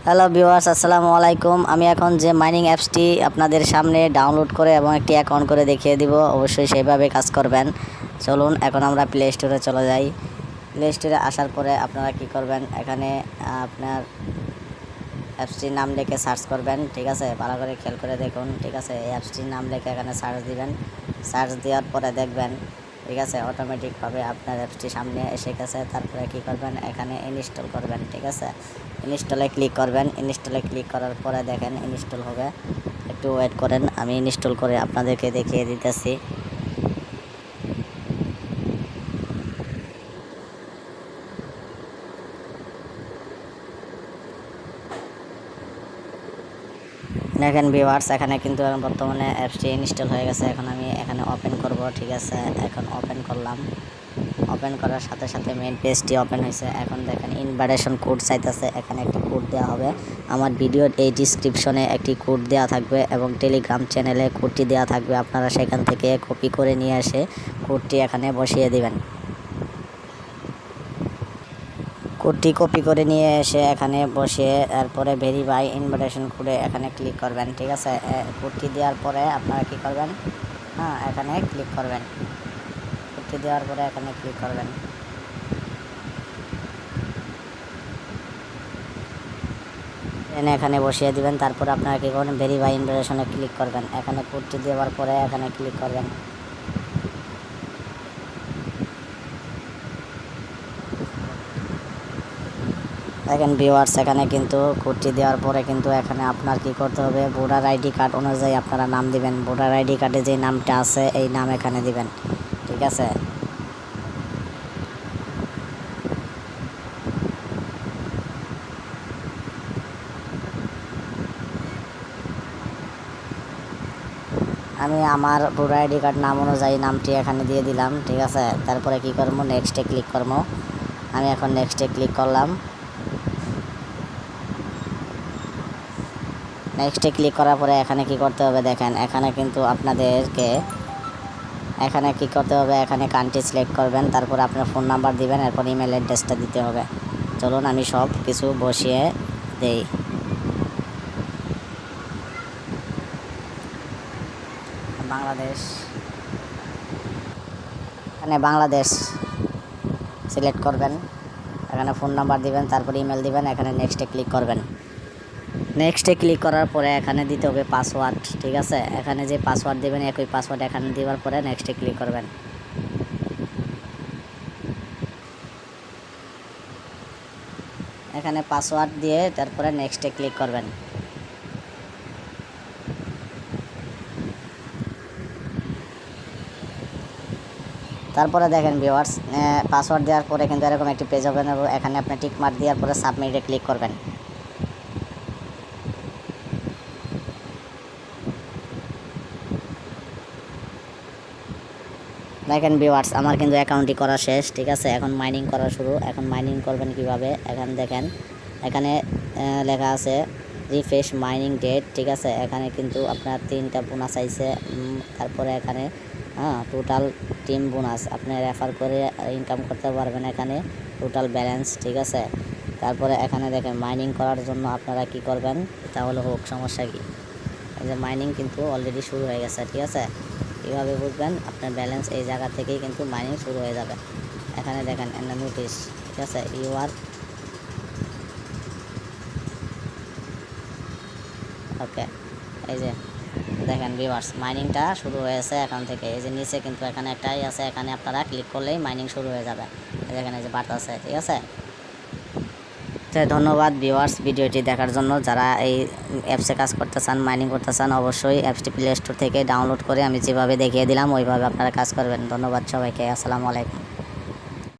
Hello viewers, আসসালামু আলাইকুম। আমি এখন যে মাইনিং অ্যাপসটি আপনাদের সামনে ডাউনলোড করে এবং একটি অ্যাকাউন্ট করে দেখিয়ে দিব, অবশ্যই সেইভাবে কাজ করবেন। চলুন এখন আমরা প্লে স্টোরে চলে যাই। প্লে স্টোরে আসার পরে আপনারা কি করবেন, এখানে আপনার অ্যাপসটির নাম লিখে সার্চ করবেন। ঠিক আছে, ভালো করে খেয়াল করে দেখুন। ঠিক আছে, এই অ্যাপসটির নাম লিখে এখানে সার্চ দিবেন। সার্চ দেওয়ার পরে দেখবেন, ঠিক আছে, অটোমেটিকভাবে আপনার অ্যাপসটি সামনে এসে গেছে। তারপরে কি করবেন, এখানে ইনস্টল করবেন। ঠিক আছে, ইনস্টলে ক্লিক করবেন। ইনস্টলে ক্লিক করার পরে দেখেন ইনস্টল হবে, একটু ওয়েট করেন, আমি ইনস্টল করে আপনাদেরকে দেখিয়ে দিতেছি। দেখেন ভিউয়ার্স, এখানে কিন্তু বর্তমানে অ্যাপসটি ইনস্টল হয়ে গেছে। এখন আমি এখানে ওপেন করব। ঠিক আছে, এখন ওপেন করলাম। ওপেন করার সাথে সাথে মেইন পেজটি ওপেন হয়েছে। এখন দেখেন ইনভাইটেশন কোড চাইতেছে, এখানে একটি কোড দেওয়া হবে। আমার ভিডিওর এই ডিসক্রিপশনে একটি কোড দেওয়া থাকবে এবং টেলিগ্রাম চ্যানেলে কোডটি দেওয়া থাকবে। আপনারা সেখান থেকে কপি করে নিয়ে এসে কোডটি এখানে বসিয়ে দিবেন। কোডটি কপি করে নিয়ে এসে এখানে বসিয়ে তারপরে ভেরিফাই ইনভাইটেশন কোডে এখানে ক্লিক করবেন। ঠিক আছে, কোডটি দেওয়ার পরে আপনারা কি করবেন, এখানে ক্লিক করবেন। কোডটি দেওয়ার পরে এখানে ক্লিক করবেন। এখানে বসিয়ে দিবেন। তারপর আপনারা কি করবেন, ভেরিফাই ইনভাইটেশনে ক্লিক করবেন। এখানে কোডটি দেওয়ার পরে এখানে ক্লিক করবেন। দেখেন ভিউয়ার্স, এখানে কিন্তু কোডটি দেওয়ার পরে কিন্তু এখানে আপনার কি করতে হবে, ভোটার আইডি কার্ড অনুযায়ী আপনারা নাম দিবেন। ভোটার আইডি কার্ডে যে নামটা আছে এই নাম এখানে দিবেন। ঠিক আছে, আমি আমার ভোটার আইডি কার্ড নাম অনুযায়ী নামটি এখানে দিয়ে দিলাম। ঠিক আছে, তারপরে কি করবো, নেক্সটে ক্লিক করবো। আমি এখন নেক্সটে ক্লিক করলাম। নেক্সটে ক্লিক করার পরে এখানে কি করতে হবে, দেখেন এখানে কিন্তু আপনাদেরকে এখানে কি করতে হবে, এখানে কান্ট্রি সিলেক্ট করবেন। তারপর আপনার ফোন নাম্বার দিবেন, এরপর ইমেল অ্যাড্রেসটা দিতে হবে। চলুন আমি সব কিছু বসিয়ে দেই। বাংলাদেশ, এখানে বাংলাদেশ সিলেক্ট করবেন, এখানে ফোন নাম্বার দিবেন, তারপর ইমেল দিবেন, এখানে নেক্সটে ক্লিক করবেন। নেক্সটে ক্লিক করার পরে এখানে দিতে হবে পাসওয়ার্ড। ঠিক আছে, এখানে যে পাসওয়ার্ড দেবেন একই পাসওয়ার্ড এখানে দেওয়ার পরে নেক্সটে ক্লিক করবেন। এখানে পাসওয়ার্ড দিয়ে তারপরে নেক্সটে ক্লিক করবেন। তারপরে দেখেন ভিউয়ার্স, পাসওয়ার্ড দেওয়ার পরে কিন্তু এরকম একটি পেজ ওপেন হবে। এখানে আপনি টিক মার্ক দেওয়ার পরে সাবমিটে ক্লিক করবেন। দেখেন ভিউয়ার্স, আমার কিন্তু অ্যাকাউন্টটি করা শেষ। ঠিক আছে, এখন মাইনিং করা শুরু। এখন মাইনিং করবেন কিভাবে, এখানে দেখেন এখানে লেখা আছে রিফ্রেশ মাইনিং ডেট। ঠিক আছে, এখানে কিন্তু আপনার 3টা বোনাস আইছে। তারপরে এখানে টোটাল টিম বোনাস আপনি রেফার করে ইনকাম করতে পারবেন, এখানে টোটাল ব্যালেন্স। ঠিক আছে, তারপরে এখানে দেখেন মাইনিং করার জন্য আপনারা কি করবেন, তাহলে হোক সমস্যা কি, এই যে মাইনিং কিন্তু অলরেডি শুরু হয়ে গেছে। ঠিক আছে, কীভাবে বুঝবেন, আপনার ব্যালেন্স এই জায়গা থেকেই কিন্তু মাইনিং শুরু হয়ে যাবে। এখানে দেখেন নোটিশ। ঠিক আছে, ইউ আর ওকে, এই যে দেখেন ভিউয়ার্স, মাইনিংটা শুরু হয়েছে এখান থেকে। এই যে নিচে কিন্তু এখানে একটাই আছে, এখানে আপনারা ক্লিক করলেই মাইনিং শুরু হয়ে যাবে। দেখেন এই যে বাট আছে। ঠিক আছে, ধন্যবাদ ভিউয়ার্স ভিডিওটি দেখার জন্য। যারা এই অ্যাপসে কাজ করতে চান, মাইনিং করতে চান, অবশ্যই অ্যাপসটি প্লে স্টোর থেকে ডাউনলোড করে আমি যেভাবে দেখিয়ে দিলাম ওইভাবে আপনারা কাজ করবেন। ধন্যবাদ সবাইকে, আসসালামু আলাইকুম।